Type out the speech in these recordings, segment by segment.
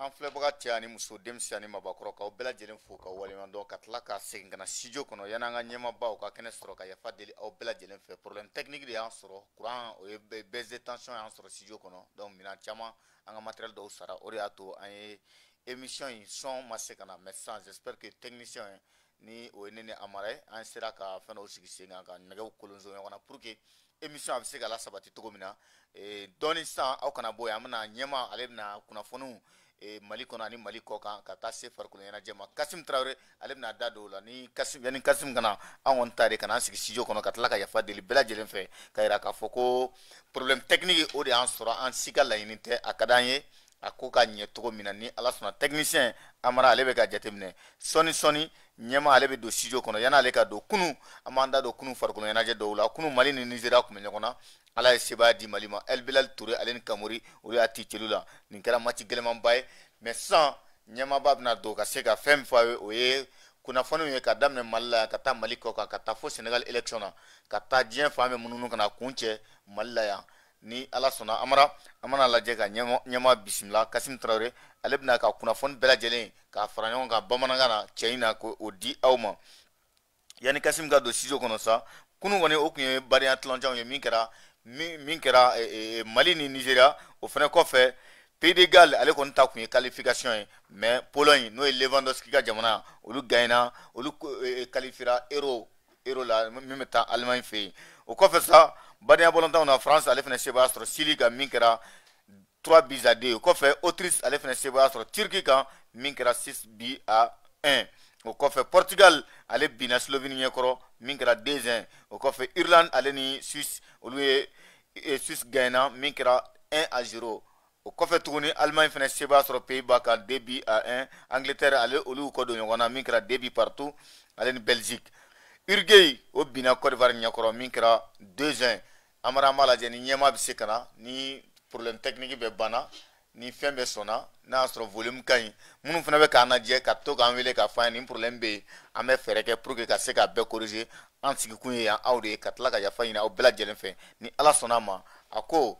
an filɛbaga cɛ ani muso denmisɛnnin ani mabakɔrɔ k'aw bɛɛ lajɛlen fo ka waleɲuman dɔn ka tila ka segin ka na studio kɔnɔ yanni an ka ɲɛmaabaw ka kɛnɛ sɔrɔ ka yafa deli aw bɛɛ lajɛlen fɛ problème technique de y'an sɔrɔ courant o ye baisse de tension y'an sɔrɔ studio kɔnɔ donc minɛn caman an ka matériel dɔw sara o de y'a to an ye émission in son ma se ka na mais sisan j'espère que technicien ni o ye ne ni Amara ye an sera ka fɛn dɔw sigi sen kan ka nɛgɛw kolonso ɲɔgɔn na pour que émission a bɛ se ka lasabati cogo min na dɔɔni sisan aw kana bɔ yen an bɛna ɲɛmaa ale bɛna kunnafoniw Mali kɔnɔ ani Mali kɔ kan ka taa se farikolo ɲɛnajɛ ma Kasim Traoré ale bɛna da don o la ni Kasim yani Kasim kana an kɔni ta de kana an sigi studio kɔnɔ ka tila ka yafa deli bɛɛ lajɛlen fɛ ka yira k'a fɔ ko problème technique o de y'an sɔrɔ an si ka laɲini tɛ a ka d'an ye a ko ka ɲɛ cogo min na ni Ala sɔnna technicien Amara ale bɛ ka jateminɛ sɔni ɲɛmaa ale bɛ don studio kɔnɔ yanni ale ka don kunu an b'an da don kunu farikolo ɲɛnajɛ dɔw la kunu Mali ni Nizeriya tun bɛ ɲɔgɔn na Ala ye sebaya di Mali ma El Bilal Touré ale ni Kamori olu y'a ti celu la nin kɛra match gɛlɛmanba ye mais sisan ɲɛmaaba bɛna don ka se ka fɛn min fɔ a ye o ye kunnafoniw ye ka daminɛ Mali la ka taa Mali kɔ kan ka taa fo Sénégal élection na ka taa diɲɛ fan bɛɛ munumunu ka na kun cɛ Mali la yan ni Ala sɔnna Amara an mana lajɛ ka ɲɛmaa bisimila Kasim Traoré ale bɛna ka kunnafoni bɛɛ lajɛlen k'a fara ɲɔgɔn kan bamanankan na cɛ in na k'o di aw ma yanni Kasim ka don studio kɔnɔ sa kunu kɔni o tun ye bariya tilancɛw ye min kɛra Mali ni Nizeriya o fana kɔfɛ Pays de Galles ale kɔni ta kun ye qualification ye mais Pologne n'o ye Lewandowski ka jamana olu gagnera olu qualifiera euro la min bɛ taa Allemagne fɛ yen o kɔfɛ sa bariya bɔlɔntanw na France ale fana sebaya sɔrɔ Syrie kan min kɛra 3 buts à 2 o kɔfɛ Autriche ale fana sebaya sɔrɔ Turquie kan min kɛra 6 buts à 1 o kɔfɛ Portugal ale bina Slovénie ɲɛkɔrɔ min kɛra 2-1 o kɔfɛ Irlande ale ni Suisse olu ye Suisse gagnera min kɛra 1-0 o kɔfɛ tuguni Allemagne fana sebaya sɔrɔ Pays-Bas kan 2 buts à 1 Angleterre ale olu kɔ don ɲɔgɔn na min kɛra 2 buts partout ale ni Belgique Uruguay o bina Côte d'Ivoire ɲɛkɔrɔ min kɛra 2-1 Amara an b'a lajɛ ni ɲɛmaa bɛ se ka na ni problème technique bɛ banna ni fɛn bɛ sɔnna n'a y'a sɔrɔ volume ka ɲi minnu fana bɛ k'an lajɛ ka to k'an wele k'a fɔ an ye nin problème bɛ yen an bɛ fɛɛrɛ kɛ pour que ka se k'a bɛɛ corriger an sigikun ye yan aw de ye ka tila ka yafa ɲini aw bɛɛ lajɛlen fɛ ni Ala sɔnna a ma a ko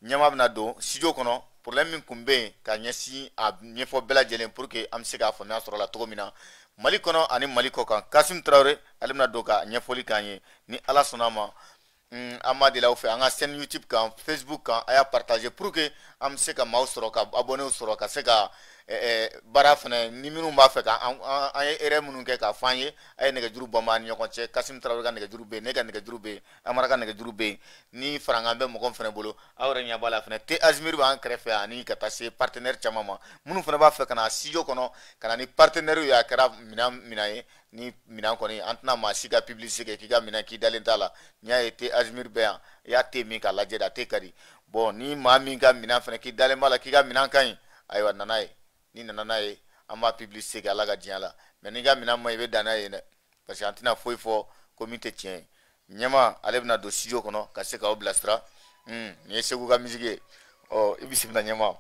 ɲɛmaa bɛna don studio kɔnɔ problème min kun bɛ yen ka ɲɛsin a ɲɛfɔ bɛɛ lajɛlen pour que an bɛ se k'a faamuya sɔrɔ la cogo min na Mali kɔnɔ ani Mali kɔ kan Kasim Traoré ale bɛna don ka ɲɛfɔli k'an ye ni Ala sɔnna a ma an b'a deli aw fɛ an ka chaîne YouTube kan Facebook kan a y'a partager pour que an bɛ se ka maaw sɔrɔ ka abonnés sɔrɔ ka se ka baara fana ni minnu b'a fɛ ka an ye erreur minnu kɛ k'a fɔ an ye a ye nɛgɛjuru bɔ an ni ɲɔgɔn cɛ Kasim Traoré ka nɛgɛjuru bɛ yen ne ka nɛgɛjuru bɛ yen Amara ka nɛgɛjuru bɛ yen ni farankan bɛ mɔgɔ fana bolo aw yɛrɛ ɲɛ b'a la fana T Azmir b'an kɛrɛfɛ ani ka taa se partenaire caman ma minnu fana b'a fɛ ka na studio kɔnɔ ka na ni partenaire ye a kɛra minɛn ye ni minɛn kɔni an tɛna maa si ka publicité kɛ k'i ka minɛn k'i dalen t'a la n'i y'a ye T Azmir bɛ yan i y'a te min k'a lajɛ a te ka di bon ni maa min ka minɛn fana k'i dalen b'a la k'i ka minɛn ka ɲi ayiwa nana ye ni nana n'a ye an b'a publicité kɛ Ala ka diɲɛ la mais n'i ka minɛn ma ɲi i bɛ dan n'a ye dɛ parce que an tɛna foyi fɔ ko min tɛ tiɲɛ ye ɲɛmaa ale bɛna don studio kɔnɔ ka se k'aw bilasira nin ye Segu ka musique ye i bisimila ɲɛmaa.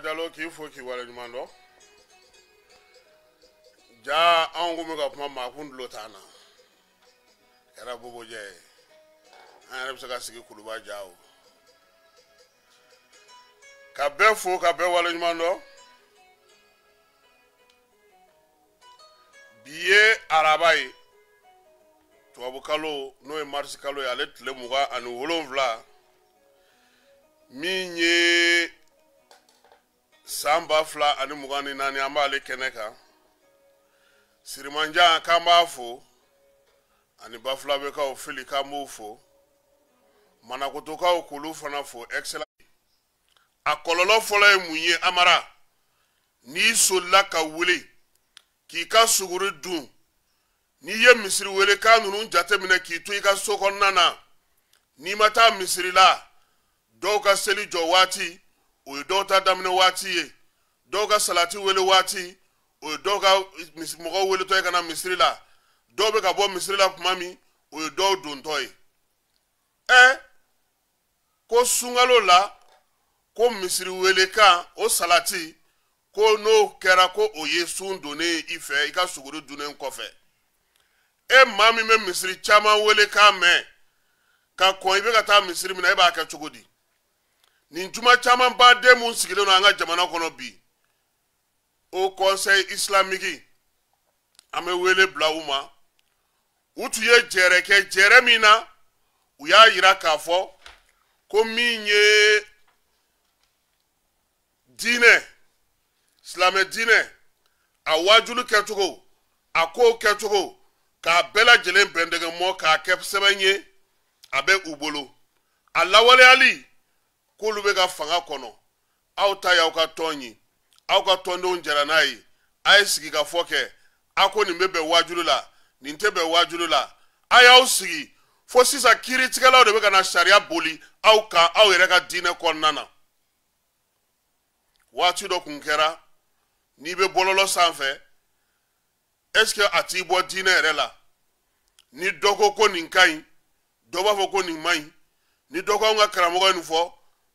Jalo k'i fo k'i waleɲuman dɔn ja anw ko bɛ ka kuma maa kun tulo t'an na kɛra bobojɛ ye an yɛrɛ bɛ se ka sigi kuluba ja o ka bɛɛ fo ka bɛɛ waleɲuman dɔn bi ye araba ye tubabukalo n'o ye marisi kalo ye ale tile 27 min ye san 2024 an b'ale kɛnɛ kan Sirimanjan k'an b'a fo ani Bafulabekaw Fili k'an b'u fo Manakotokaw k'olu fana fo excellent a kɔlɔlɔ fɔlɔ ye mun ye Amara n'i solila ka wuli k'i ka suguri dun n'i ye misiri wele kan ninnu jateminɛ k'i to i ka so kɔnɔna na n'i ma taa misiri la dɔw ka seli jɔ waati o ye dɔw ta daminɛ waati ye dɔw ka salati wele waati o ye dɔw ka mɔgɔw weletɔ ye ka na misiri la dɔw bɛ ka bɔ misiri la tuma min o ye dɔw dontɔ ye ko sunkalo la ko misiri wele kan o salati ko n'o kɛra ko o ye sun donnen i fɛ i ka suguri dunnen kɔfɛ maa min bɛ misiri caman wele kan mɛn ka kɔn i bɛ ka taa misiri min na e b'a kɛ cogo di nin juma caman baden mun sigilen don an ka jamana kɔnɔ bi o conseil islamique an bɛ wele bila u ma u tun ye jɛrɛ kɛ jɛrɛ min na u y'a yira k'a fɔ ko min ye diinɛ silamɛ diinɛ a wajulu kɛcogo a kow kɛcogo k'a bɛɛ lajɛlen bɛndɛgɛmɔ k'a kɛ sɛbɛn ye a bɛ u bolo a lawaleyali k'olu bɛ ka fanga kɔnɔ aw ta y'aw ka tɔn ye aw ka tɔndenw jɛra n'a ye a ye sigi ka fɔ kɛ a ko nin bɛ bɛn wajulu la nin tɛ bɛn wajulu la a y'aw sigi fo sisan kiiritigɛlaw de bɛ ka na sariya boli aw kan aw yɛrɛ ka diinɛ kɔnɔna na waati dɔ kun kɛra n'i bɛ bɔlɔlɔ sanfɛ est-ce que a t'i bɔ diinɛ yɛrɛ la ni dɔ ko nin ka ɲi dɔ b'a fɔ ko nin man ɲi ni dɔ ko an ka karamɔgɔ ye nin fɔ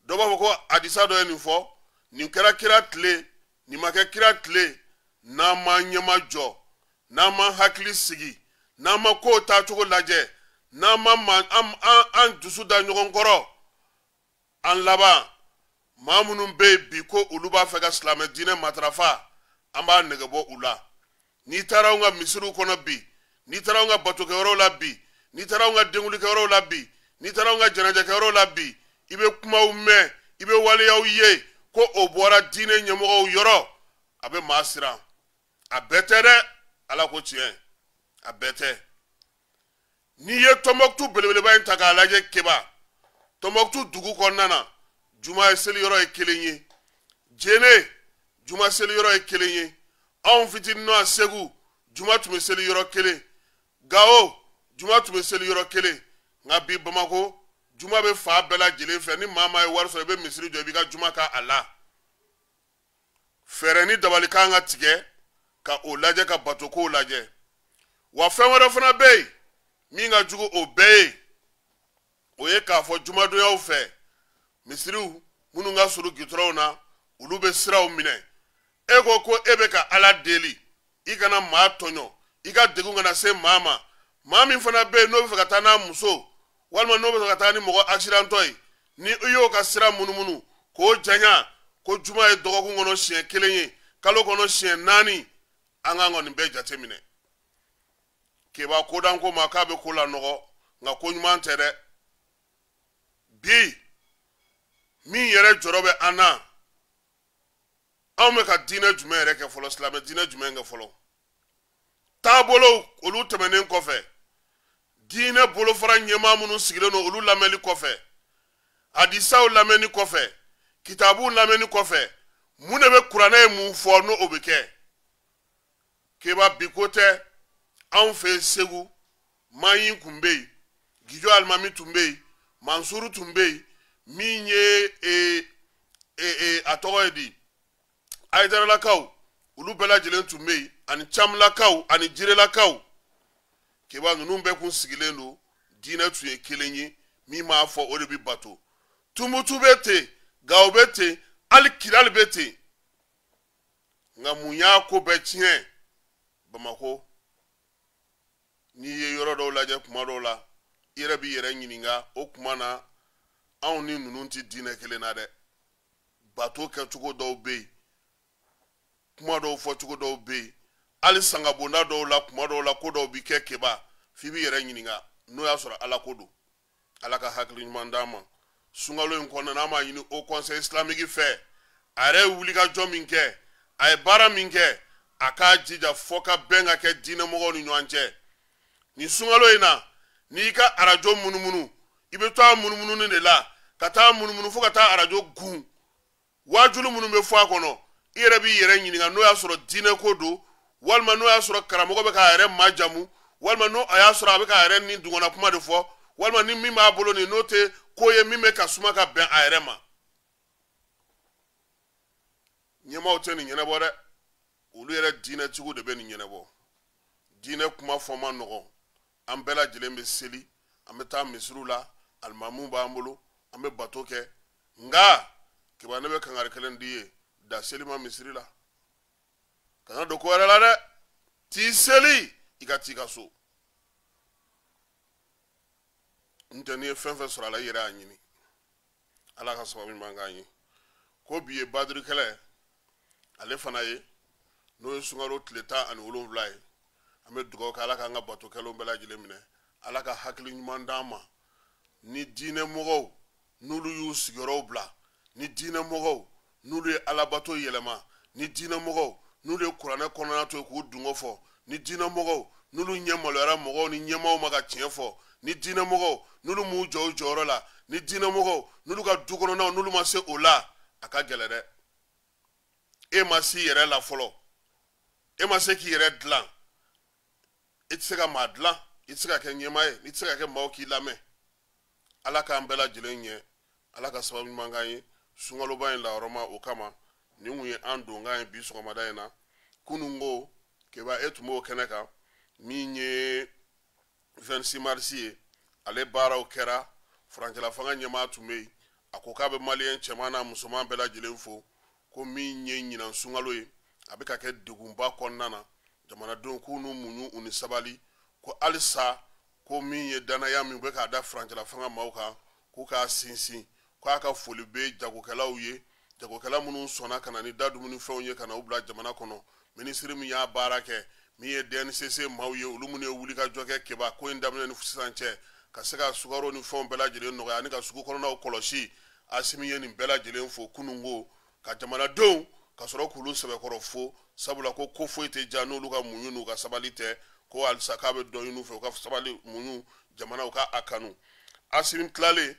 dɔ b'a fɔ ko hadisa dɔ ye nin fɔ nin kɛra kira tile nin ma kɛ kira tile n'an ma ɲɛma jɔ n'an ma hakili sigi n'an ma kow taacogo lajɛ n'an ma an dusu da ɲɔgɔn kɔrɔ an laban maa minnu bɛ yen bi ko olu b'a fɛ ka silamɛ diinɛ matarafa an b'a nɛgɛbɔ u la n'i taara anw ka misiriw kɔnɔ bi n'i taara anw ka batokɛyɔrɔw la bi n'i taara anw ka denkulikɛyɔrɔw la bi n'i taara anw ka jɛnɛjɛkɛyɔrɔw la bi i bɛ kumaw mɛn i bɛ waleyaw ye ko o bɔra diinɛ ɲɛmɔgɔw yɔrɔ a bɛ maa siran a bɛɛ tɛ dɛ ala ko tiɲɛ a bɛɛ tɛ n'i ye tɔnbɔkutu belebeleba in ta k'a lajɛ keba tɔnbɔkutu dugu kɔnɔna na juma ye seliyɔrɔ ye kelen ye jene juma seliyɔrɔ ye kelen ye anw fitininɔ a segu juma tun bɛ seliyɔrɔ kelen gawo juma tun bɛ seliyɔrɔ kelen nka bi bamako juma bɛ fa bɛɛ lajɛlen fɛ ni maa ye wari sɔrɔ i bɛ misiri jɔ i b'i ka juma k'a a la fɛɛrɛ ni dabali kan ka tigɛ ka o lajɛ ka bato kow lajɛ wa fɛn wɛrɛ fana bɛ yen min ka jugu o bɛɛ ye o ye k'a fɔ jumadonyaw fɛ misiriw minnu ka surun gitɔrɔnw na olu bɛ siraw minɛ e ko e bɛ ka ala deli i kana maa tɔɲɔ i ka degun kana se maa ma maa min fana bɛ yen n'o bɛ fɛ ka taa n'a muso walima n'o bɛ fɛ ka taa ni mɔgɔ accidentɔ ye ni i y'o ka sira munumunu k'o janya ko juma ye dɔgɔkun kɔnɔ siɲɛ kelen ye kalo kɔnɔ siɲɛ 4 an k'an ka nin bɛɛ jateminɛ keba kodan ko ma k'a bɛ ko la nɔgɔ nka ko ɲuman tɛ dɛ bi min yɛrɛ jɔrɔ bɛ an na anw bɛ ka diinɛ jumɛn yɛrɛ kɛ fɔlɔ silamɛ diinɛ jumɛn kɛ fɔlɔ taabolow olu tɛmɛnen kɔfɛ diinɛ bolofara ɲɛmaa minnu sigilen don olu lamɛnni kɔfɛ hadisaw lamɛnni kɔfɛ kitabuw lamɛnni kɔfɛ mun de bɛ kuranɛ ye mun fɔ n'o bɛ kɛ keba bi ko tɛ anw fɛ segu mayin tun bɛ yen gijo alimami tun bɛ yen mansuru tun bɛ yen min ye a tɔgɔ ye di ayidaralakaw olu bɛɛ lajɛlen tun bɛ yen ani camulakaw ani jirelakaw keba ninnu bɛɛ kun sigilen don diinɛ tun ye kelen ye min m'a fɔ o de bɛ bato tumutu bɛ ten gawo bɛ ten hali kirali bɛ ten nka mun y'a ko bɛɛ tiɲɛ bamako n'i ye yɔrɔ dɔw lajɛ kuma dɔw la i yɛrɛ b'i yɛrɛ ɲininka o kuma na anw ni ninnu tɛ diinɛ kelen na dɛ bato kɛcogo dɔw bɛ yen kuma dɔw fɔcogo dɔw bɛ yen hali sangabonda dɔw la kuma dɔw la ko dɔw bɛ kɛ keba f'i b'i yɛrɛ ɲininka n'o y'a sɔrɔ ala ko don ala ka hakili ɲuman d'an ma sunkalo in kɔnɔna an b'a ɲini o conseil islamique fɛ a yɛrɛ ye wulikajɔ min kɛ a ye baara min kɛ a k'a jija fɔ ka bɛn ka kɛ diinɛmɔgɔw ni ɲɔgɔn cɛ nin sunkalo in na n'i ka arajo munumunu i bɛ to a munumununi de la ka taa munumunu fo ka taa arajo gun wajulu minnu bɛ fɔ a kɔnɔ i yɛrɛ b'i yɛrɛ ɲininka n'o y'a sɔrɔ diinɛ ko don walma no ya sura karamogo be ka yɛrɛ majamu walma no a y'a sɔrɔ a bɛ ka yɛrɛ ni dungɔna kuma de fɔ walma ni min b'a bolo ni n'o tɛ ko ye min bɛ ka suma ka bɛn a yɛrɛ ma ɲɛmaaw tɛ nin ɲɛnabɔ dɛ olu yɛrɛ diinɛtigiw de bɛ nin ɲɛnabɔ diinɛ kuma fɔ ma nɔgɔn an bɛɛ lajɛlen bɛ seli an bɛ taa misiriw la alimamuw b'an bolo an bɛ bato kɛ nka kiba ne bɛ kangari kelen di ye da seli ma misiri la kana don ko wɛrɛ la dɛ t'i seli i ka t'i ka so ntɛ n'i ye fɛn fɛn sɔrɔ a la i yɛrɛ y'a ɲini ala ka sababu ɲuman k'an ye ko bi ye badiri kɛlɛ ale fana ye n'o ye sunkalo tile 17 ye an bɛ dugawu kɛ ala k'an ka batokɛlaw bɛɛ lajɛlen minɛ ala ka hakili ɲuman d'an ma ni diinɛ mɔgɔw n'olu y'u sigiyɔrɔw bila ni diinɛ mɔgɔw n'olu ye alabato yɛlɛma ni diinɛ mɔgɔw n'olu ye kuranɛ kɔnɔna to k'u dungo fɔ ni diinɛ mɔgɔw n'olu ɲɛ maloyara mɔgɔw ni ɲɛmaaw ma ka tiɲɛ fɔ ni diinɛ mɔgɔw n'olu m'u jɔ u jɔyɔrɔ la ni diinɛ mɔgɔw n'olu ka du kɔnɔnaw n'olu ma se o la a ka gɛlɛ dɛ e ma s'i yɛrɛ la fɔlɔ e ma se k'i yɛrɛ dilan i tɛ se ka maa dilan i tɛ se ka kɛ ɲɛmaa ye i tɛ se ka kɛ maaw k'i lamɛn ala k'an bɛɛ lajɛlen ɲɛ ala ka sababu ɲuman k'an ye sunkaloba in layɔrɔ ma o kama nin kun ye an donkan ye bi sɔgɔmada in na kunun ko keba e tun b'o kɛnɛ kan min ye 26 mars ye ale baaraw kɛra furancɛla fanga ɲɛmaa tun bɛ yen a ko k'a bɛ maliyɛn cɛman n'a musoman bɛɛ lajɛlen fo ko min ye ɲinan sunkalo ye a bɛ ka kɛ degunba kɔnɔna na jamanadenw k'u n'u muɲu u ni sabali ko halisa ko min ye danaya min bɛ k'a da furancɛla fanga maaw kan k'u k'a sinsin k'a ka foli bɛ jagokɛlaw ye jagokɛla minnu sɔnna ka na ni da dumuni fɛnw ye ka na u bila jamana kɔnɔ minisiri min y'a baara kɛ min ye DNCC maaw ye olu minnu ye wulikajɔ kɛ keba ko in daminɛ ni sisan cɛ ka se ka sukaro ni fɛnw bɛɛ lajɛlen nɔgɔya ani ka sugu kɔnɔnaw kɔlɔsi Asimi ye nin bɛɛ lajɛlen fo kunungo ka jamanadenw ka sɔrɔ k'olu sɛbɛkɔrɔ fo sabula ko foyi tɛ ja n'olu ka muɲu n'u ka sabali tɛ ko halisa k'a bɛ dɔ ɲini u fɛ u ka sabali muɲu jamana u ka a kanu Asimi tilalen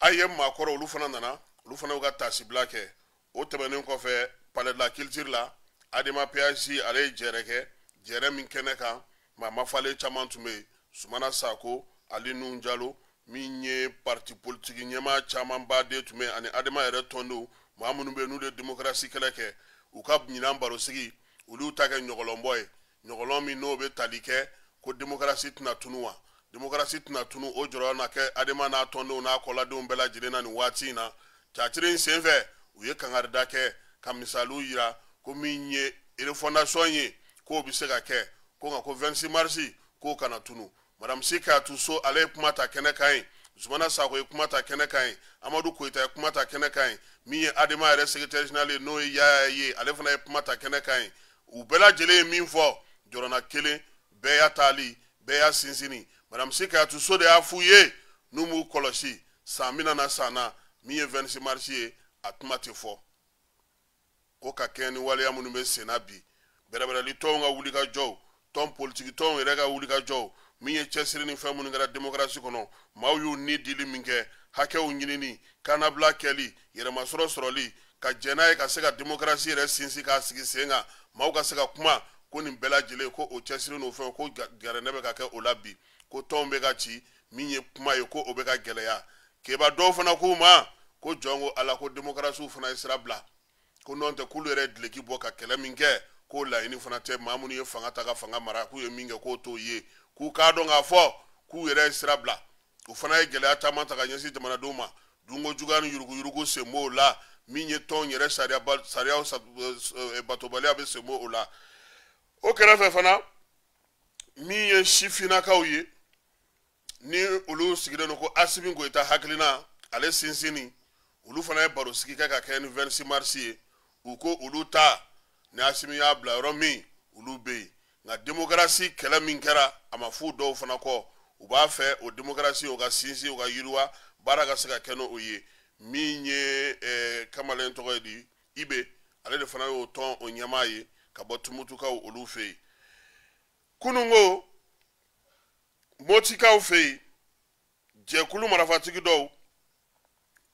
a ye maakɔrɔ olu fana nana olu fana y'u ka tasibila kɛ o tɛmɛnen kɔfɛ palais de la culture la Adema PAJ ale ye jɛrɛ kɛ jɛrɛ min kɛnɛ kan maa mafalen caman tun bɛ yen Sumana Sako Ali Nuhu Jalo min ye parti politique ɲɛmaa caman baden tun bɛ ani Adema yɛrɛ tɔndenw maa minnu bɛ yen n'u de démocratie kɛlɛ kɛ u ka ɲinan barosigi olu ta kɛ ɲɔgɔlɔnbɔ ye ɲɔgɔlɔn min n'o bɛ tali kɛ ko démocratie tɛna tunu wa démocratie tɛna tunu o jɔyɔrɔ na kɛ Adema n'a tɔndenw n'a kɔladenw bɛɛ lajɛlen na nin waati in na caciri in senfɛ u ye kangarida kɛ ka misaliw yira ko min ye refondation ye k'o bɛ se ka kɛ ko nka ko 26 mars k'o kana tunu Madame Sikayatu So ale ye kuma ta kɛnɛ kan ye Sumana Sako ye kuma ta kɛnɛ kan ye Amadu Koyita ye kuma ta kɛnɛ kan ye min ye Adema yɛrɛ secrétaire général ye n'o ye Yaya ye ale fana ye kuma ta kɛnɛ kan ye u bɛɛ lajɛlen ye min fɔ jɔrɔna kelen bɛɛ y'a taali bɛɛ y'a sinsinni Madame Sikayatu So de y'a f'u ye n'u m'u kɔlɔsi san min na san na min ye 26 mars ye a kuma tɛ fɔ ko ka kɛ ni waleya minnu bɛ sen na bi bɛrɛbɛrɛli tɔnw ka wulikajɔw tɔn politique tɔnw yɛrɛ ka wulikajɔw min ye cɛsiri ni fɛn minnu kɛra démocratie kɔnɔ maaw y'u ni dili min kɛ hakɛw ɲinini kanabila kɛli yɛrɛmasɔrɔ sɔrɔli ka jɛn n'a ye ka se ka démocratie yɛrɛ sinsin k'a sigi sen kan maaw ka se ka kuma ko nin bɛɛ lajɛlen ko o cɛsiri n'o fɛn ko gɛrɛndɛ bɛ ka kɛ o la bi ko tɔnw bɛ ka ci min ye kuma ye ko o bɛ ka gɛlɛya keba dɔw fana k'u ma ko jɔn ko ala ko démocratie fana ye sira bila ko n'o tɛ k'olu yɛrɛ dileki bɔ ka kɛlɛ min kɛ k'o laɲini fana tɛ maa minnu ye fanga ta ka fanga mara k'u ye min kɛ k'o t'o ye k'u k'a dɔn k'a fɔ k'u yɛrɛ ye sira bila o fana ye gɛlɛya caman ta ka ɲɛsin jamanadenw ma dunko juguya ni yuruguyurugu sen b'o la min ye tɔn yɛrɛ sariyaw batobaliya bɛ sen b'o la o kɛrɛfɛ fana min ye sifinnakaw ye ni olu sigilen don ko Asimi Goyita hakilina ale sinsinni olu fana ye baro sigi kɛ ka kɛ ni 26 mars ye u ko olu ta ni Asimi y'a bila yɔrɔ min olu bɛ yen nka démocratie kɛlɛ min kɛra a ma fu dɔw fana kɔ u b'a fɛ o démocratie o ka sinsin o ka yiriwa baara ka se ka kɛ n'o ye min ye kamalen tɔgɔ ye di Ibe ale de fana y'o tɔn o ɲɛmaa ye ka bɔ Tumutukaw olu fɛ yen kunungo Motikaw fɛ yen jɛkulu marafatigi dɔw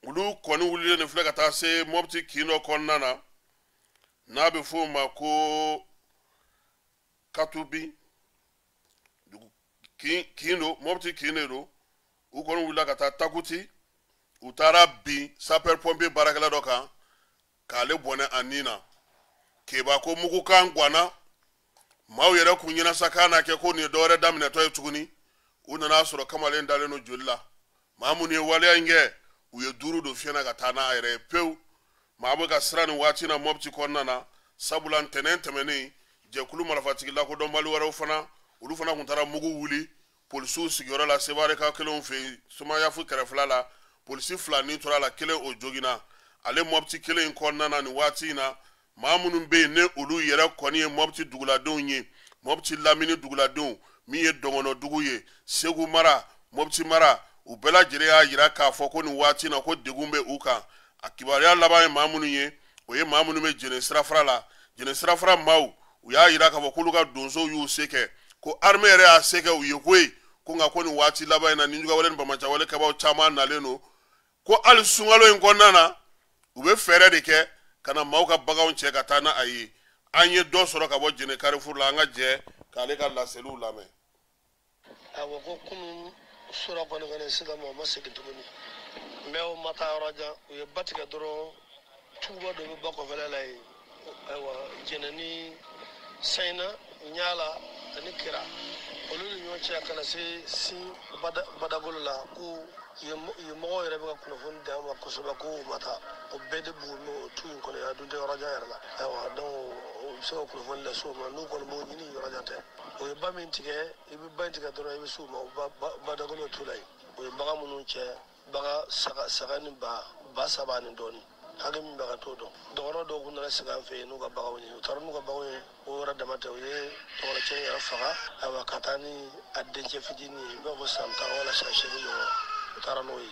olu kɔni wulilen filɛ ka taa se Mopti kin dɔ kɔnɔna na n'a bɛ f'o ma ko katubi dugu kindo mobti kinero u kɔni wulila ka taa takuti u taara bin sapeur pompier baarakɛla dɔ kan k'ale bɔnɛ a nin na keba ko mugu kan guana maaw yɛrɛ kun ɲinasa k'a na kɛ ko nin ye dɔwɛrɛ daminɛtɔ ye tuguni u nana sɔrɔ kamalen dalen no joli la maa minnu ye waleya in kɛ u ye duuru don fiɲɛna ka taa n'a yɛrɛ ye pewu maa bɛ ka siran nin waati na mɔbiti kɔnɔna na sabula ntɛnɛn tɛmɛnen jɛkulu marifatigi lakodɔnbali wɛrɛw fana olu fana kun taara mugu wuli polisiw sigiyɔrɔ la sebaareka kelenw fɛ yen sumayafu kɛrɛfɛla la polisi fila nin tora la kelen o joginna ale mɔbiti kelen in kɔnɔna na nin waati in na maa minnu bɛ yen ne olu yɛrɛ kɔni ye mɔbiti duguladenw ye mɔbiti lamini duguladenw min ye dɔngɔnɔ dugu ye segu mara mɔbiti mara u bɛɛ lajɛlen y'a jira k'a fɔ ko nin waati in na ko degun bɛ u kan a kibaruya laban ye maa minnu ye o ye maa minnu bɛ jɛnɛ sirafara la jɛnɛ sirafara maaw u y'a jira k'a fɔ k'olu ka donsow y'u se kɛ ko armée yɛrɛ y'a se kɛ u ye koyi ko nka ko nin waati laban in na ni jugawale ni bamajawale kɛbaw caman nalen don ko hali sunkalo in kɔnɔna na u bɛ fɛɛrɛ de kɛ ka na maaw ka baganw cɛ ka taa n'a a ye an ye dɔ sɔrɔ ka bɔ jɛnɛ carrefour la an ka jɛ k'ale ka laseliw lamɛn. awɔ ko kunun sura kɔni ka ne siga ma o ma segin tuguni mɛ o ma taa yɔrɔ jan u ye ba tigɛ dɔrɔn tuba dɔ bɛ ba kɔfɛla la yen ayiwa jɛnɛ ni sayina ɲala ani kira olu ni ɲɔgɔn cɛ kana se sin badabolo la ko ye mɔgɔw yɛrɛ bɛ ka kunnafoni di an ma kosɛbɛ ko u ma taa o bɛɛ de b'u n'o tu in kɔnɔ a dun tɛ yɔrɔ jan yɛrɛ la ayiwa donc o bɛ se ka kunnafoni lase o ma n'u kɔni b'o ɲini yɔrɔ jan tɛ o ye ba min tigɛ i bɛ ba in tigɛ dɔrɔn i bɛ s'u ma o badagolo tu la yen o ye bagan minnu cɛ bagan saga ni ba saba ni dɔɔnin hakɛ min bɛ ka t'o dɔn dɔgɔnɔ dɔw kun nana sigi an fɛ yen n'u ka baganw ye u taara n'u ka baganw ye o yɔrɔ dama tɛ u ye dɔgɔnɔcɛ in yɛrɛ faga ayiwa ka taa ni a dencɛ fitinin ye i b'a fɔ san 10 wala san 8 ɲɔgɔn u taara n'o ye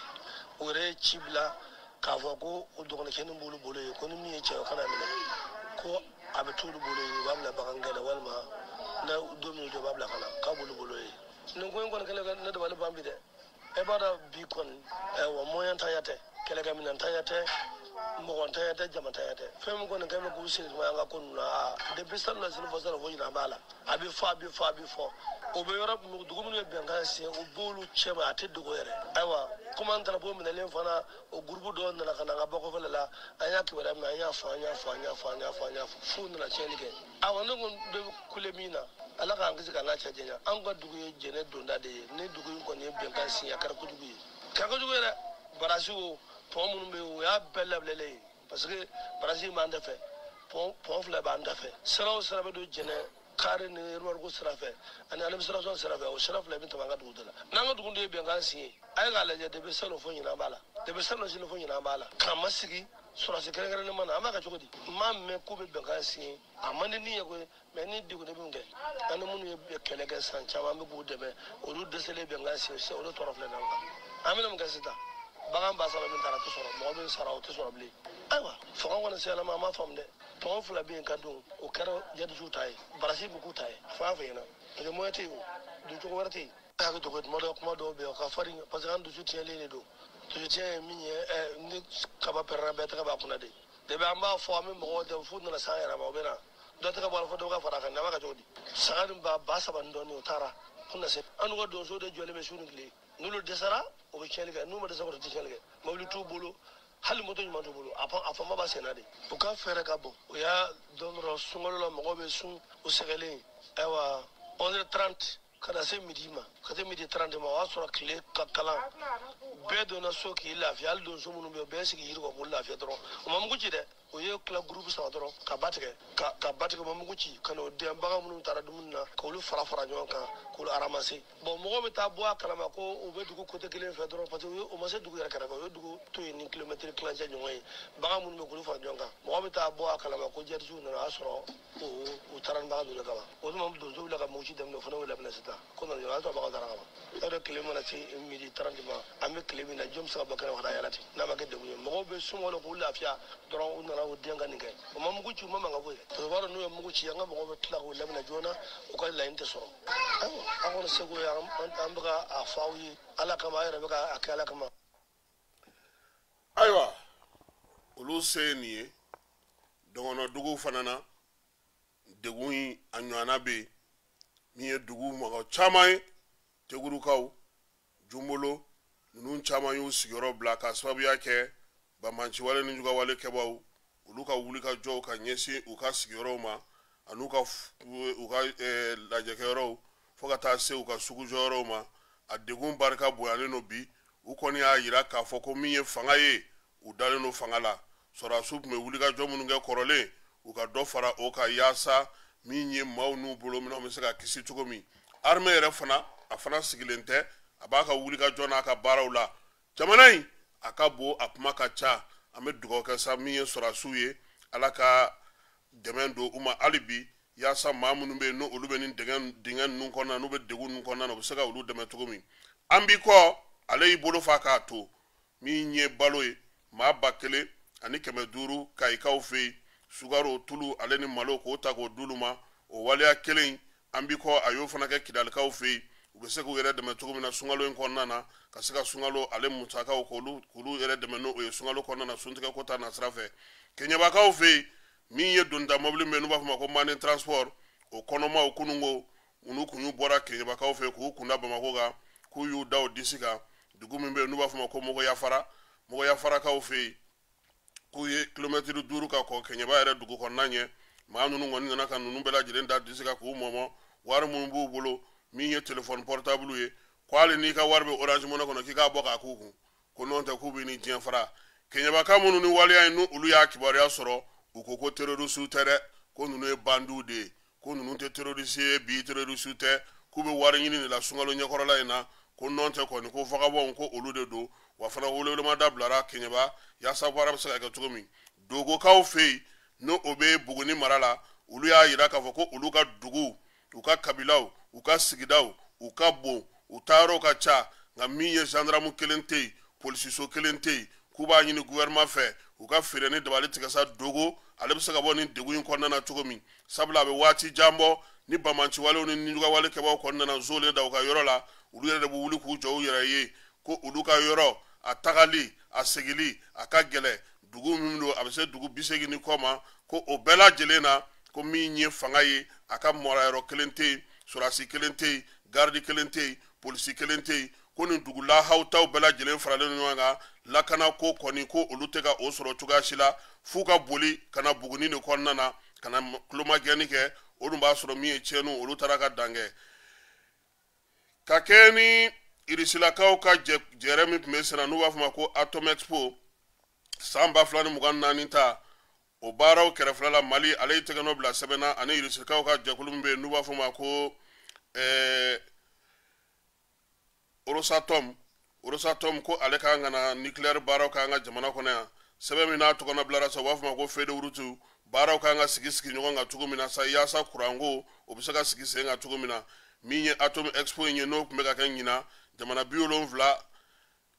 o yɛrɛ ye ci bila k'a fɔ ko o dɔgɔnɔcɛnin b'olu bolo ye ko ni min ye cɛ o kana minɛ ko a bɛ t'olu bolo ye u b'a bila bagan gɛn na walima na don min u b'a bila ka na k'a b'olu bolo ye nin ko in kɔni kɛlen ne dabali ban bi dɛ e b'a dɔn bi kɔni ayiwa moyen tanya tɛ kɛlɛkɛminɛn tanya tɛ mɔgɔ tanya tɛ jama tanya tɛ fɛn min kɔni kɛ bɛ k'u siri an ka ko ninnu na depuis salon na sini fɔ salon fo ɲinan b'a la a bɛ fɔ a bɛ fɔ a bɛ fɔ o bɛ yɔrɔ dugu minnu ye bɛnkan sen u b'olu cɛ ma a tɛ dogo yɛrɛ ayiwa komi an taara bɔ minɛlen fana o gurupu dɔw nana ka na an ka bɔ kɔfɛla la an y'a kibaruya minɛ an y'a fɔ f'u nana tiɲɛni kɛ ayiwa ne kɔni bɛ kule min na ala k'an kisi ka n'a cɛ janya an ka dugu ye jɛnɛ donda de ye ni dugu in kɔni ye bɛnkan sen a kɛra kojugu ye kɛra kojugu yɛrɛ barasi o pɔn minnu bɛ yen o y'a bɛɛ labilalen ye parce que barasi b'an da fɛ pɔn fila b'an da fɛ sira o sira bɛ don jɛnɛ kari ni yɔrɔko sira fɛ ani administration sira fɛ o sira fila bɛ tɛmɛ an ka dugu de la n'an ka dugu de ye bɛnkan sen ye a ye k'a lajɛ depuis salon fo ɲinan b'a la depuis salon sini fo ɲinan b'a la k'an ma sigi sɔrɔsi kɛrɛnkɛrɛnnen ma na an b'a kɛ cogo di n m'a mɛn k'u bɛ bɛnkan sen ye a man di ni ye koyi mɛ ni degun de bɛ kɛ an ni minnu ye kɛlɛ kɛ san caman an bɛ k'u dɛmɛ olu dɛsɛlen bɛnkan sen olu tɔɔrɔ filɛ n'an kan an bɛna mun kɛ sisan bagan ba saba min taara tɛ sɔrɔ mɔgɔ min sara o tɛ sɔrɔ bilen ayiwa fanga kɔni sela ma an m'a faamu dɛ tɔn fila bɛ yen ka don o kɛra jadisiw ta ye barasi bɛ k'u ta ye fo an fɛ yen na parce que moyen tɛ yen o duncogo wɛrɛ tɛ yen a y'a kɛ cogo kuma dɔw bɛ yen o ka farin parce que an dusu tiɲɛlen de don dusu tiɲɛ ye min ye ni kaba pɛrɛnna bɛɛ tɛgɛ b'a kunna de depi an b'a fɔ an bɛ mɔgɔw dɛmɛ f'u nana s'an yɛrɛ ma o bɛ na dɔ tɛgɛ bɔ a la fo dɔ ka fara a kan nin a b'a kɛ cogo di saga ni ba saba ni dɔɔnin o taara fo na se an n'u ka donso de jɔlen bɛ su ni tile n'olu dɛsɛra o bɛ tiɲɛni kɛ n'u ma dɛsɛ o tɛ tiɲɛni kɛ mobili t'u bolo hali moto ɲuman t'u bolo a fanba b'a senna de u ka fɛɛrɛ ka bon o y'a dɔn dɔrɔn sunkalo la mɔgɔw bɛ sun u sɛgɛlen ayiwa 11h30 ka na se midi ma ka se midi 30 ma o y'a sɔrɔ tile ka kalan bɛɛ donna so k'i lafiya hali donso minnu bɛ yen o bɛɛ sigi yiri kɔ k'u lafiya dɔrɔn o ma mugu ci dɛ o ye tila gurupu saba dɔrɔn ka ba tigɛ ka ba tigɛ o ma mugu ci ka n'o den bagan minnu taara dumuni na k'olu fara ɲɔgɔn kan k'olu aramase bon mɔgɔw bɛ taa bɔ a kalama ko u bɛ dugu kote kelen fɛ dɔrɔn parce que o ma se dugu yɛrɛ kɛrɛfɛ o ye dugu to yen ni kilomɛtiri kilancɛ ɲɔgɔn ye bagan minnu bɛ k'olu fara ɲɔgɔn kan mɔgɔw bɛ taa bɔ a kalama ko jadisiw nana o y'a sɔrɔ u taara ni bagan ninnu kama o tuma donso wulila ka muguci daminɛ o fana wulila minɛ sisan ko nana o y'a sɔrɔ bagan taara kama aw de tile mana se midi 30 ma an bɛ tile min na jɔn bɛ se ka bɔ kɛnɛ ka taa yala ten n'a ma kɛ degun ye mɔgɔw bɛ sunkalo k'u lafiya dɔrɔn u nana o den ka nin kɛ o ma mugu ci u ma mankan bɔ yen parce que u b'a dɔn n'u ye mugu ci an ka mɔgɔw bɛ tila k'u laminɛ joona u ka laɲini tɛ sɔrɔ ayiwa an kɔni seko ye an bɛ ka a fɔ aw ye ala kama an yɛrɛ bɛ ka a kɛ ala kama. ayiwa olu se ye nin ye dɔgɔnɔdugu fana na degun in a ɲɔgɔnna bɛ yen min ye dugu mɔgɔ caman ye tegurukaw Jumbolo ninnu caman y'u sigiyɔrɔ bila ka sababuya kɛ Bamanci wale ni juga wale kɛbaw olu ka wuli ka jɔw ka ɲɛsin u ka sigiyɔrɔw ma ani u ka lajɛkɛyɔrɔw fo ka taa se u ka sugujɔyɔrɔw ma a degun barika bonyalen no bi u kɔni y'a yira k'a fɔ ko min ye fanga ye u dalen no fanga la sɔrɔdasiw tun bɛ wuli ka jɔ minnu kɛ kɔrɔlen u ka dɔ fara o ka yaasa min ye maaw n'u bolo minnu bɛ se ka kisi cogo min armée yɛrɛ fana a fana sigilen tɛ a b'a ka wuli ka jɔ n'a ka baaraw la jamana in a ka bon a kuma ka ca an bɛ dugawu kɛ sa min ye sɔrɔdasiw ye ala ka dɛmɛ don u ma hali bi yaasa maa minnu bɛ yen n'olu bɛ nin dingɛ ninnu kɔnɔna n'u bɛ degun ninnu kɔnɔna na u bɛ se ka olu dɛmɛ cogo min an b'i kɔ ale y'i bolo fa k'a to min ye balo ye maa 1000 ani 500 kayikaw fɛ yen sukaro tulu ale ni malo k'o ta k'o d'olu ma o waleya kelen an b'i kɔ a y'o fana kɛ kidalikaw fɛ yen u bɛ se k'u yɛrɛ dɛmɛ cogo min na sunkalo in kɔnɔna na ka se ka sunkalo ale musakaw k'olu yɛrɛ dɛmɛ n'o ye sunkalo kɔnɔna na suntigɛ ko ta nasira fɛ keɲɛbakaw fɛ yen min ye donda mobili min n'u b'a fɔ ma ko mani transport o kɔnɔmaw kununko unu kun y'u bɔra keɲɛbakaw fɛ k'u kunda Bamako kan k'u y'u da o disi kan dugu min bɛ yen n'u b'a fɔ ma ko mɔgɔyafarakaw fɛ yen k'u ye kilomɛtiri 5 ka kɔ keɲɛba yɛrɛ dugu kɔnɔna ɲɛ maa ninnu kɔni nana ka ninnu bɛɛ lajɛlen da disi kan k'u mɔmɔ wari minnu b'u bolo min ye téléphone portable ye ko hali n'i ka wari bɛ Orange Money kɔnɔ k'i k'a bɔ k'a k'u kun ko n'o tɛ k'u bɛ ni diɲɛ fara keɲɛbaka minnu ni waleya in n'olu y'a kibaruya sɔrɔ u ko terroriste tɛ dɛ ko ninnu ye bandiw de ye ko ninnu tɛ terroriste ye bi terroriste tɛ k'u bɛ wari ɲini de la sunkalo ɲɛkɔrɔla in na ko n'o tɛ kɔni ko vagabond ko olu de don wa fana welewelemada bilara keɲɛba yaasa baara bɛ se ka kɛ cogo min dogokaw fɛ yen n'o bɛ Buguni mara la olu y'a yira k'a fɔ ko olu ka dugu u ka kabilaw u ka sigidaw u ka bon u taayɔrɔw ka ca nka min ye gendarme kelen tɛ yen polisiso kelen tɛ yen k'u b'a ɲini gouvernement fɛ u ka feere ni dabali tigɛsa dogo ale bɛ se ka bɔ nin degun in kɔnɔna na cogo min sabula a bɛ waati jan bɔ ni Bamanci walew ni Nijuga wale kɛbaw kɔnɔna na zone da u ka yɔrɔ la olu yɛrɛ de bɛ wuli k'u jɔ u yɛrɛ ye ko olu ka yɔrɔ a tagali a segili a ka gɛlɛ dugu min don a bɛ se dugu 80 kɔ ma ko o bɛɛ lajɛlen na ko min ye fanga ye a ka marayɔrɔ kelen tɛ yen sɔrɔdasi kelen tɛ yen gardi kelen tɛ yen polisi kelen tɛ yen ko nin dugu lahawtaw bɛɛ lajɛlen faralen ɲɔgɔn kan lakana ko kɔni ko olu tɛ ka o sɔrɔ cogoya si la f'u ka boli ka na Buguni de kɔnɔna na ka na tulomagɛnni kɛ olu b'a sɔrɔ min ye tiɲɛniw olu taara ka dan kɛ ka kɛ ni Irisilakaw ka jɛrɛ min tun bɛ senna n'u b'a fɔ ma ko Atom Expo san 2024 ta o baaraw kɛrɛfɛla la Mali ale ye tɛgɛ nɔ bila sɛbɛn na ani Irisilakaw ka jɛkulu min bɛ yen n'u b'a fɔ ma ko Rosatom ko ale kan ka na nucléaire baaraw kan ka jamana kɔnɔ yan sɛbɛn min n'a tɔgɔ bilara sa u b'a fɔ ma ko Fedewurutu baaraw kan ka sigi ɲɔgɔn kan cogo min na sa yaasa kuranko o bɛ se ka sigi sen kan cogo min na min ye Atom Expo in ye n'o tun bɛ ka kɛ ɲina jamana 70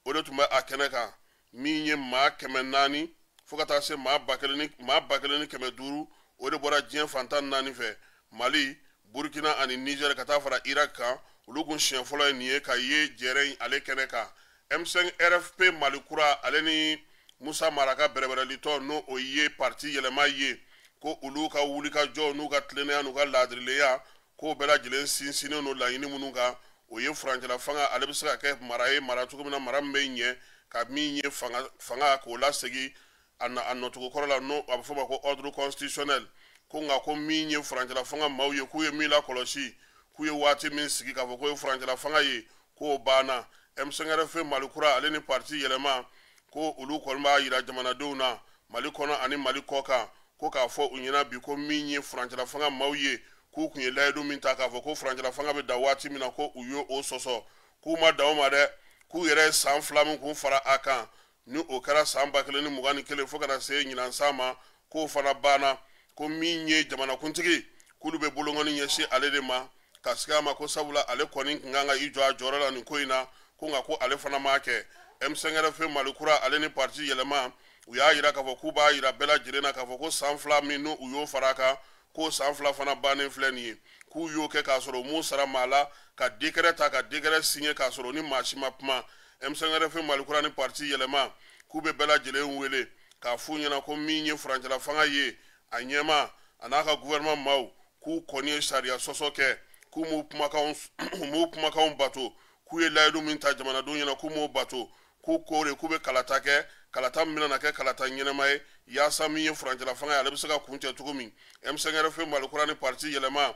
o de tun bɛ a kɛnɛ kan min ye maa 400 fo ka taa se maa 1,500 o de bɔra diɲɛ fantan 4 fɛ Mali Burkina ani Niger ka taa fara Irak kan olu kun siɲɛ fɔlɔ ye nin ye ka ye jɛrɛ in ale kɛnɛ kan M5 RFP Mali kura ale ni Musa Maraka bɛrɛbɛrɛlitɔ n'o o ye parti yɛlɛma ye ko olu ka wuli ka jɔ n'u ka tilennenya n'u ka laadirileya k'o bɛɛ lajɛlen sinsinnen no laɲini minnu kan o ye furancɛla fanga ale bɛ se ka kɛ mara ye mara cogo min na mara min bɛ ɲɛ ka min ye fanga k'o lasegin a nɔcogo kɔrɔ la n'o a bɛ fɔ ma ko ordre constitutionnel ko nka ko min ye furancɛla fanga maaw ye k'u ye min lakɔlɔsi k'u ye waati min sigi k'a fɔ k'o ye furancɛla fanga ye k'o banna M5 RFP Mali kura ale ni parti yɛlɛma ko olu kɔni b'a yira jamanadenw na Mali kɔnɔ ani Mali kɔ kan ko k'a fɔ u ɲɛna bi ko min ye furancɛla fanga maaw ye k'u kun ye layidu min ta k'a fɔ ko furancɛla fanga bɛ da waati min na ko u ye o sɔsɔ k'u ma dan o ma dɛ k'u yɛrɛ ye san 2 min k'u fara a kan ni o kɛra san 2021 fo ka na se ɲinan san ma k'o fana banna ko min ye jamanakuntigi k'olu bɛ bolongɔni ɲɛsin ale de ma ka sigi a ma ko sabula ale kɔni kun kan ka i jɔ a jɔyɔrɔ la nin ko in na ko nka ko ale fana m'a kɛ M5 RFP Mali kura ale ni parti yɛlɛma u y'a yira k'a fɔ k'u b'a yira bɛɛ lajɛlen na k'a fɔ ko san 2 min n'u y'o fara a kan k'o san 2 fana bannen filɛ nin ye k'u y'o kɛ k'a sɔrɔ u m'u sara maa la ka décret ta ka décret signer k'a sɔrɔ ni maa si ma kuma M5 RFP Mali kura ni parti yɛlɛma k'u bɛ bɛɛ lajɛlen wele k'a f'u ɲɛna ko min ye furancɛla fanga ye a ɲɛma a n'a ka gouvernement maaw k'u kɔni ye sariya sɔsɔ kɛ k'u m'u kumakanw bato k'u ye layidu min ta jamanadenw ɲɛna k'u m'o bato k'u k'o k'u bɛ kalata kɛ kalata min bɛna kɛ kalata ɲɛnɛma ye yaasa min ye furancɛla fanga ye ale bɛ se ka kun cɛ cogo min M5RFI Malikura ni parti yɛlɛma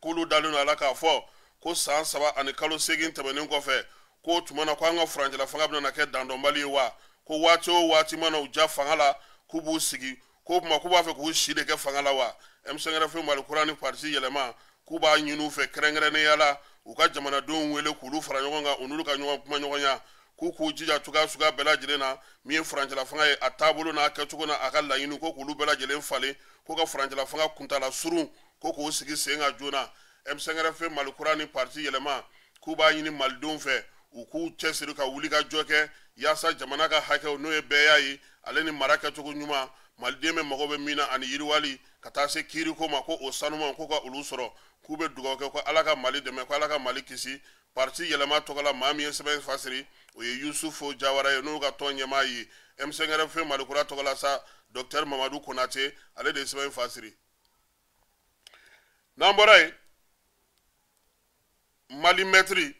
k'olu dalen don a la k'a fɔ ko san 3 ani kalo 8 tɛmɛnen kɔfɛ ko tuma na ko an ka furancɛla fanga bɛna kɛ dandɔnbali ye wa ko waati o waati mana u ja fanga la k'u b'u sigi ko kuma k'u b'a fɛ k'u si de kɛ fanga la wa M5RFI Malikura ni parti yɛlɛma k'u b'a ɲini u fɛ kɛrɛnkɛrɛnnenya la u ka jamanadenw wele k'olu fara ɲɔgɔn kan u n'olu ka ɲɔgɔn kuma ɲɔgɔnya k'u jija cogoya suguya bɛɛ lajɛlen na min ye furancɛla fanga ye a taabolo n'a kɛcogo n'a a ka laɲini ko k'olu bɛɛ lajɛlen falen ko ka furancɛla fanga kuntala surun ko k'o sigi sen kan joona M5RFI Malikura ni parti yɛlɛma k'u b'a ɲini malidenw fɛ u k'u cɛsiri ka wuli ka jɔ kɛ yaasa jamana ka hakɛw n'o ye bɛɛ ye ale ni mara kɛcogo ɲuman maliden bɛ mago bɛ min na ani yiriwali ka taa se kiiriko ma ko o sanuma ko ka olu sɔrɔ k'u bɛ dugawu kɛ ko ala ka mali dɛmɛ ko ala ka mali kisi parti yɛlɛma tɔgɔla maa min ye sɛbɛn fasiri o ye Yusufu Jawara ye n'o ka tɔn ɲɛmaa ye M5RFI Malikura tɔgɔla sa Dr Mamadu Konate ale de ye sɛbɛn fasiri n'an bɔra yen Mali mɛtiri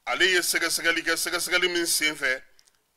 ale ye sɛgɛsɛgɛli kɛ sɛgɛsɛgɛli min senfɛ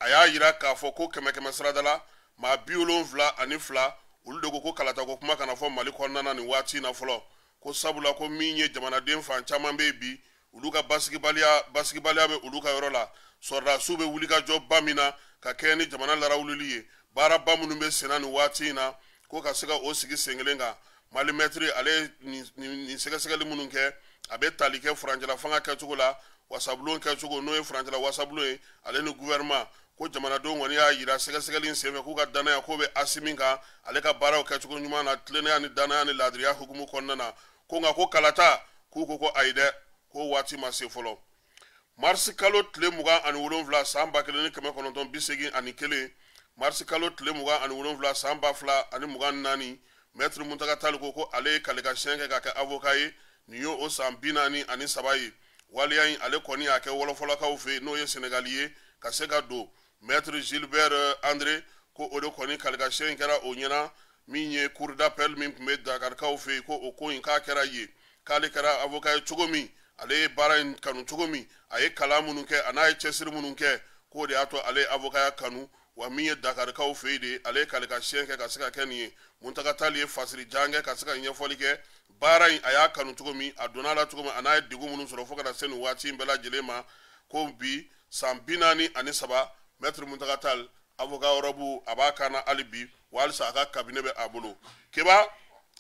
a y'a yira k'a fɔ ko kɛmɛ sarada la maa 72 olu de ko kalata ko kuma kana fɔ Mali kɔnɔna nin waati na fɔlɔ ko sabula ko min ye jamanaden fan caman bɛ bi olu ka basigibaliya bɛ olu ka yɔrɔ la sɔrɔdasiw bɛ wuli ka jɔ ba min na ka kɛ ni jamana larawulili ye baaraba minnu bɛ senna nin waati in na ko ka se ka o sigi sen kelen kan Mali mɛtiri ale nin sɛgɛsɛgɛli minnu kɛ a bɛ tali kɛ furancɛla fanga kɛcogo la wasabulon kɛcogo n'o ye furancɛla wasabulon ye ale ni gouvernement ko jamanadenw kɔni y'a yira sɛgɛsɛgɛli in senfɛ k'u ka danaya k'o bɛ Asimi kan ale ka baaraw kɛcogo ɲuman na tilennenya ni danaya ni laadiriya hukumu kɔnɔna na ko nka ko kalata k'u ko ayi dɛ ko waati ma se fɔlɔ marisi kalo tile 27 san 1981 marisi kalo tile 27 san 2024 Maître Muntaka Tall ko ale ye kalikasiyɛn kɛ ka kɛ avocat ye nin ye o san 43 ye waliya in ale kɔni y'a kɛ wɔlɔfɔlɔkaw fɛ n'o ye Senegali ye ka se ka don Maître Gilbert André ko o de kɔni kaligasiyɛn in kɛra o ɲɛna min ye cour d'appel min tun bɛ Dakarikaw fɛ ko o ko in k'a kɛra ye k'ale kɛra avocat ye cogo min ale ye baara in kanu cogo min a ye kalan minnu kɛ a n'a ye cɛsiri minnu kɛ k'o de y'a to ale ye avocat ya kanu wa min ye Dakarikaw fɛ de ale ye kaligasiyɛn kɛ ka se ka kɛ nin ye Muntaka Tall ye fasiri jan kɛ ka se ka ɲɛfɔli kɛ baara in a y'a kanu cogo min a donna la cogo min a n'a ye degun minnu sɔrɔ fo ka na se nin waati in bɛɛ lajɛlen ma ko bi san 43 Maître Muntaka Tall avocat yɔrɔbu a b'a kan na hali bi wa halisa a ka cabinet bɛ a bolo keba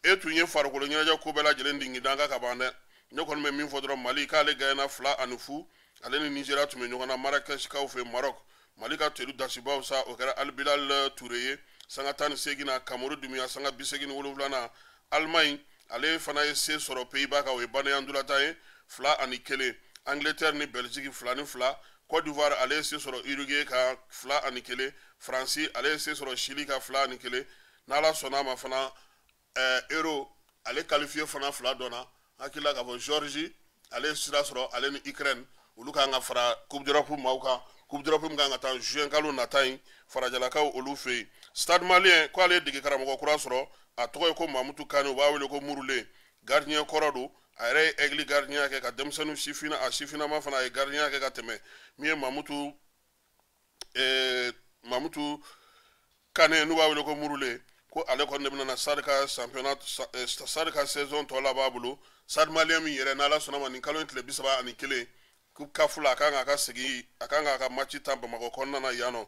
e tun ye farikolo ɲɛnajɛ ko bɛɛ lajɛlen dingin dan kan ka ban dɛ ne kɔni bɛ min fɔ dɔrɔn Mali k'ale gagné 2-0 ale ni Nigeria tun bɛ ɲɔgɔn na Marrakech kaw fɛ Maroc Mali ka teriw dasibaw sa o kɛra Al Bilal Touré ye sanga 18 na Kamaru Dumuya sanga 87 na Allemagne ale fana ye se sɔrɔ Pays-Bas kan o ye Banaya Ndulata ye 2-1 Angleterre ni Belgique 2-2 Côte d'Ivoire ale ye se sɔrɔ Uruguay ka 2-1 France ale ye se sɔrɔ Chili ka 2-1 n'ala sɔnna ma fana Euro ale qualifié fana 2 dɔnna hakilila k'a fɔ Georgie ale ye sira sɔrɔ ale ni Ukraine olu kan ka fara Coupe d'Europe maaw kan Coupe d'Europe min kan ka taa juin kalo nata in farajalakaw olu fɛ yen Stade Malien ko ale ye dege karamɔgɔ kura sɔrɔ a tɔgɔ ye ko Mamutu Kane u b'a wele ko Murule gardien kɔrɔ don a yɛrɛ ye aigle gardien kɛ ka denmisɛnninw sifinama fana a ye gardien kɛ ka tɛmɛ min ye Mamutu Kane n'u b'a wele ko Murule ko ale kɔni de bɛna na SAD ka championnat SAD ka saison tɔ la b'a bolo Stade Malien min yɛrɛ n'ala sɔnna ma nin kalo in tile 31 Coupe CAF la a kan k'a ka segin a kan k'a ka match ta Bamakɔ kɔnɔna na yan nɔ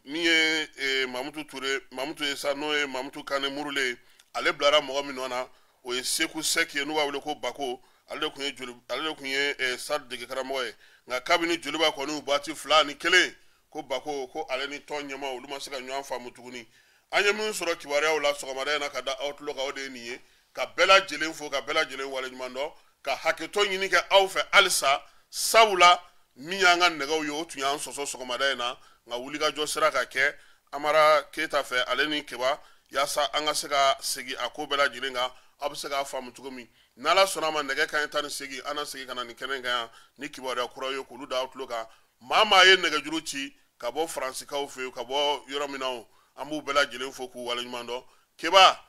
min ye Mamutu ye sa n'o ye Mamutu Kane Murule ale bilara mɔgɔ min nɔ na o ye Seku Sek ye n'u b'a wele ko Bako ale de kun ye SAD dege karamɔgɔ ye nka kabini Joliba kɔni waati 2-1 ko Bako ko ale ni tɔn ɲɛma olu ma se ka ɲɔgɔn faamu tuguni an ye min sɔrɔ kibaruyaw la sɔgɔmada in na ka da Outlook kan o de ye nin ye ka bɛɛ lajɛlen fo ka bɛɛ lajɛlen waleɲuman dɔn ka hakɛtɔ ɲini kɛ aw fɛ halisa sabula min y'an ka nɛgɛw ye o tun y'an sɔsɔ sɔgɔmada in na nka wulikajɔ sera ka kɛ Amara Keita fɛ ale ni Keba yaasa an ka se ka segin a ko bɛɛ lajɛlen kan aw bɛ se k'a faamu cogo min n'ala sɔnna ma nɛgɛ kanɲɛ 18 an na segin ka na nin kɛnɛ kan yan ni kibaruya kura ye k'olu da Outlook kan maa ye nɛgɛjuru ci ka bɔ Faransikaw fɛ yen ka bɔ yɔrɔ min na an b'u bɛɛ lajɛlen fo k'u waleɲuman dɔn Keba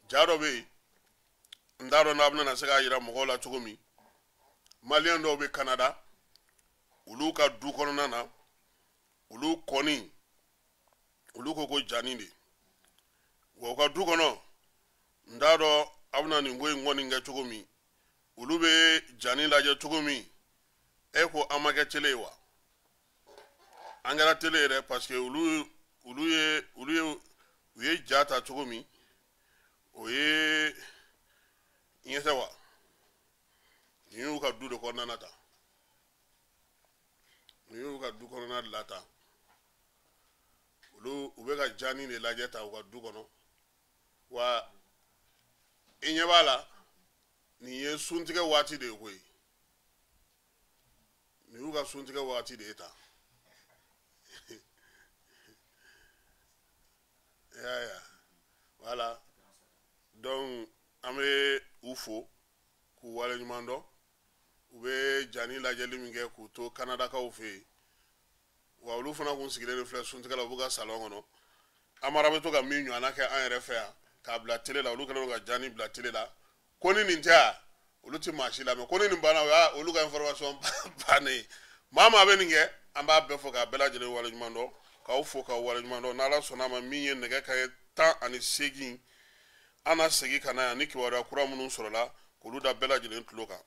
ja dɔ bɛ yen ndaro na abna na se ka yira mɔgɔw la cogo min malien dɔw bɛ Canada olu ka du kɔnɔna na olu kɔni olu ko jani de wa u ka du kɔnɔ ndaro abna ni ngoy ngoni kɛ cogo min olu bɛ jani lajɛ cogo min e ko an ma kɛ tele wa an kɛra tele yɛrɛ parce que ulu ye ja ta cogo min o ye ɲɛsɛ wa ni y'u ka du de kɔnɔna ta ni y'u ka du kɔnɔna de la ta olu u bɛ ka jani de lajɛ ta u ka du kɔnɔ wa i ɲɛ b'a la nin ye suntigɛ waati de ye koyi nin y'u ka suntigɛ waati de ye ta ya voilà donc an bɛ u fo k'u waleɲuman dɔn u bɛ jani lajɛli min kɛ k'u to Canadakaw fɛ yen wa olu fana kun sigilen filɛ suntigɛ la u b'u ka salon kɔnɔ Amara bɛ to ka min ɲɔgɔnna kɛ an yɛrɛ fɛ yan k'a bila tele la olu kɛlen don ka jani bila tele la ko ni nin tɛ yan olu tɛ maa si lamɛn ko ni nin banna o y'a olu ka information bannen ye maa maa bɛ nin kɛ an b'a bɛɛ fɔ k'a bɛɛ lajɛlen waleɲuman dɔn k'aw fo k'aw waleɲuman dɔn n'Ala sɔnn'a ma min ye nɛgɛ kanɲɛ 18 an na segin ka na yan ni kibaruya kura minnu sɔrɔla k'olu da bɛɛ lajɛlen tulo kan